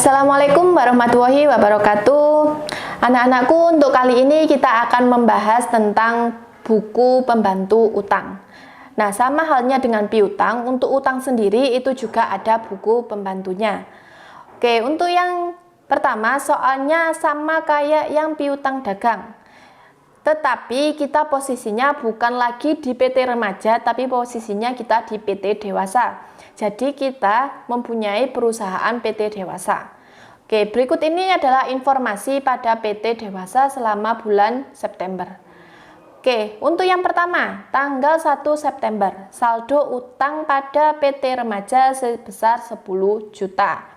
Assalamualaikum warahmatullahi wabarakatuh. Anak-anakku, untuk kali ini kita akan membahas tentang buku pembantu utang. Nah, sama halnya dengan piutang, untuk utang sendiri itu juga ada buku pembantunya. Oke, untuk yang pertama soalnya sama kayak yang piutang dagang. Tetapi kita posisinya bukan lagi di PT Remaja, tapi posisinya kita di PT Dewasa. Jadi kita mempunyai perusahaan PT Dewasa. Oke, berikut ini adalah informasi pada PT Dewasa selama bulan September. Oke, untuk yang pertama, tanggal 1 September, saldo utang pada PT Remaja sebesar 10 juta.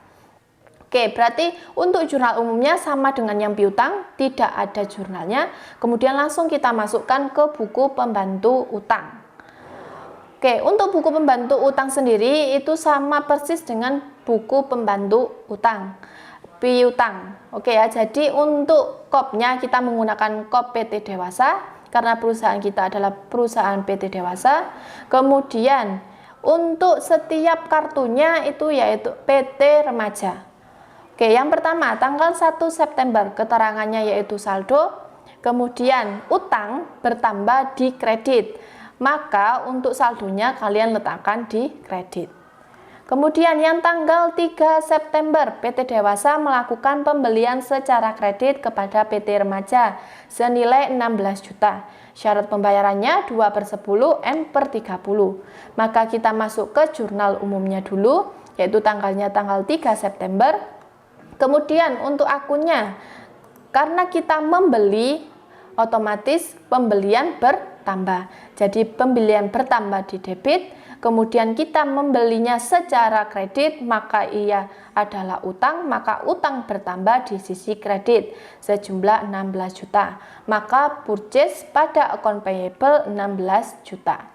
Oke, berarti untuk jurnal umumnya sama dengan yang piutang, tidak ada jurnalnya. Kemudian langsung kita masukkan ke buku pembantu utang. Oke, untuk buku pembantu utang sendiri itu sama persis dengan buku pembantu utang, piutang. Oke ya, jadi untuk kopnya kita menggunakan kop PT Dewasa, karena perusahaan kita adalah perusahaan PT Dewasa. Kemudian untuk setiap kartunya itu yaitu PT Remaja. Oke, yang pertama tanggal 1 September keterangannya yaitu saldo, kemudian utang bertambah di kredit, maka untuk saldonya kalian letakkan di kredit. Kemudian yang tanggal 3 September PT Dewasa melakukan pembelian secara kredit kepada PT Remaja senilai 16 juta. Syarat pembayarannya 2/10 M/30. Maka kita masuk ke jurnal umumnya dulu, yaitu tanggalnya tanggal 3 September. Kemudian untuk akunnya, karena kita membeli, otomatis pembelian bertambah. Jadi pembelian bertambah di debit, kemudian kita membelinya secara kredit, maka ia adalah utang, maka utang bertambah di sisi kredit sejumlah 16 juta. Maka purchase pada account payable 16 juta.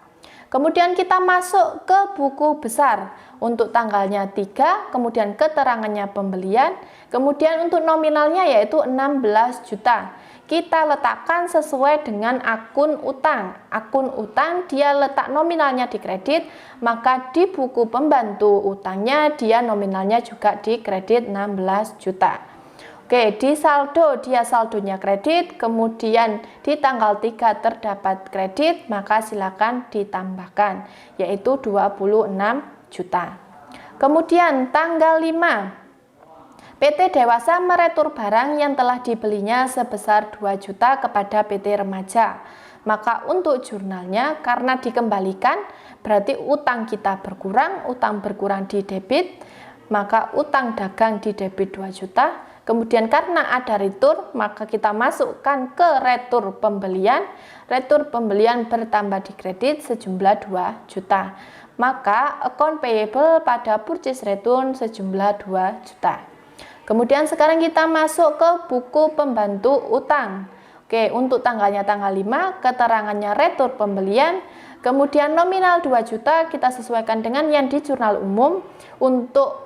Kemudian kita masuk ke buku besar untuk tanggalnya 3, kemudian keterangannya pembelian, kemudian untuk nominalnya yaitu 16 juta. Kita letakkan sesuai dengan akun utang. Akun utang dia letak nominalnya di kredit, maka di buku pembantu utangnya dia nominalnya juga di kredit 16 juta. Oke, di saldo dia saldonya kredit, kemudian di tanggal 3 terdapat kredit, maka silakan ditambahkan, yaitu 26 juta. Kemudian tanggal 5, PT Dewasa meretur barang yang telah dibelinya sebesar 2 juta kepada PT Remaja. Maka untuk jurnalnya, karena dikembalikan, berarti utang kita berkurang, utang berkurang di debit, maka utang dagang di debit 2 juta. Kemudian karena ada retur, maka kita masukkan ke retur pembelian. Retur pembelian bertambah di kredit sejumlah 2 juta. Maka account payable pada purchase return sejumlah 2 juta. Kemudian sekarang kita masuk ke buku pembantu utang. Oke, untuk tanggalnya tanggal 5, keterangannya retur pembelian. Kemudian nominal 2 juta kita sesuaikan dengan yang di jurnal umum. Untuk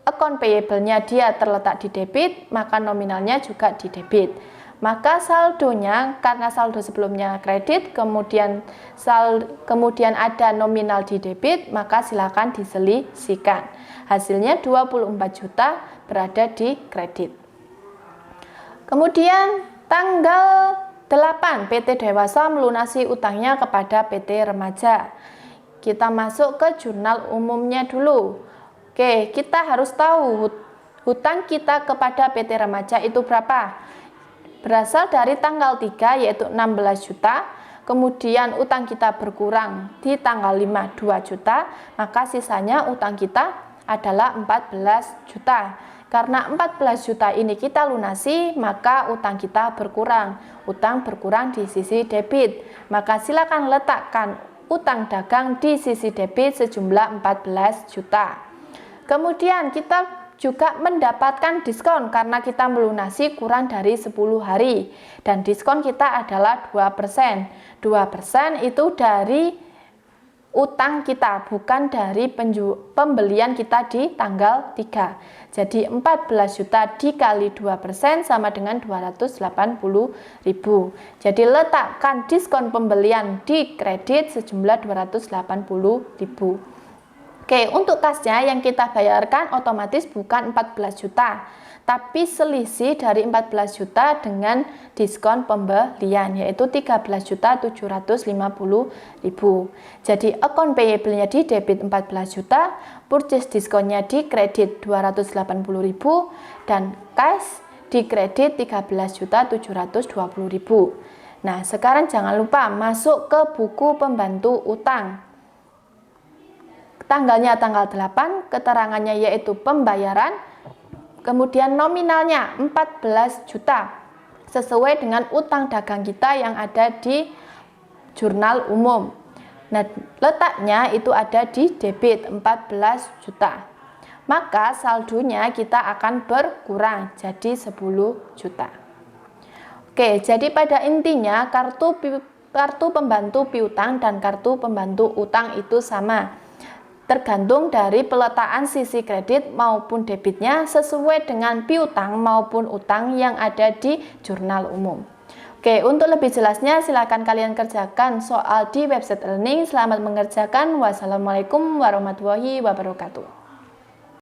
account payable-nya dia terletak di debit, maka nominalnya juga di debit. Maka saldonya, karena saldo sebelumnya kredit, kemudian ada nominal di debit, maka silakan diselisihkan. Hasilnya 24 juta berada di kredit. Kemudian tanggal 8 PT Dewasa melunasi utangnya kepada PT Remaja. Kita masuk ke jurnal umumnya dulu. Oke, kita harus tahu hutang kita kepada PT Remaja itu berapa. Berasal dari tanggal 3 yaitu 16 juta, kemudian utang kita berkurang di tanggal 5 2 juta, maka sisanya utang kita adalah 14 juta. Karena 14 juta ini kita lunasi, maka utang kita berkurang. Utang berkurang di sisi debit, maka silakan letakkan utang dagang di sisi debit sejumlah 14 juta. Kemudian kita juga mendapatkan diskon karena kita melunasi kurang dari 10 hari. Dan diskon kita adalah 2%. 2% itu dari utang kita, bukan dari pembelian kita di tanggal 3. Jadi 14 juta dikali 2% sama dengan 280.000. Jadi letakkan diskon pembelian di kredit sejumlah 280.000. Oke, untuk kasnya yang kita bayarkan otomatis bukan 14 juta, tapi selisih dari 14 juta dengan diskon pembelian, yaitu 13.750.000. Jadi account payable-nya di debit 14 juta, purchase diskonnya di kredit 280.000, dan cash di kredit 13.720.000. Nah, sekarang jangan lupa masuk ke buku pembantu utang. Tanggalnya tanggal 8, keterangannya yaitu pembayaran, kemudian nominalnya 14 juta, sesuai dengan utang dagang kita yang ada di jurnal umum. Nah, letaknya itu ada di debit 14 juta. Maka saldonya kita akan berkurang jadi 10 juta. Oke, jadi pada intinya kartu pembantu piutang dan kartu pembantu utang itu sama. Tergantung dari peletakan sisi kredit maupun debitnya sesuai dengan piutang maupun utang yang ada di jurnal umum. Oke, untuk lebih jelasnya silakan kalian kerjakan soal di website e-learning. Selamat mengerjakan. Wassalamualaikum warahmatullahi wabarakatuh.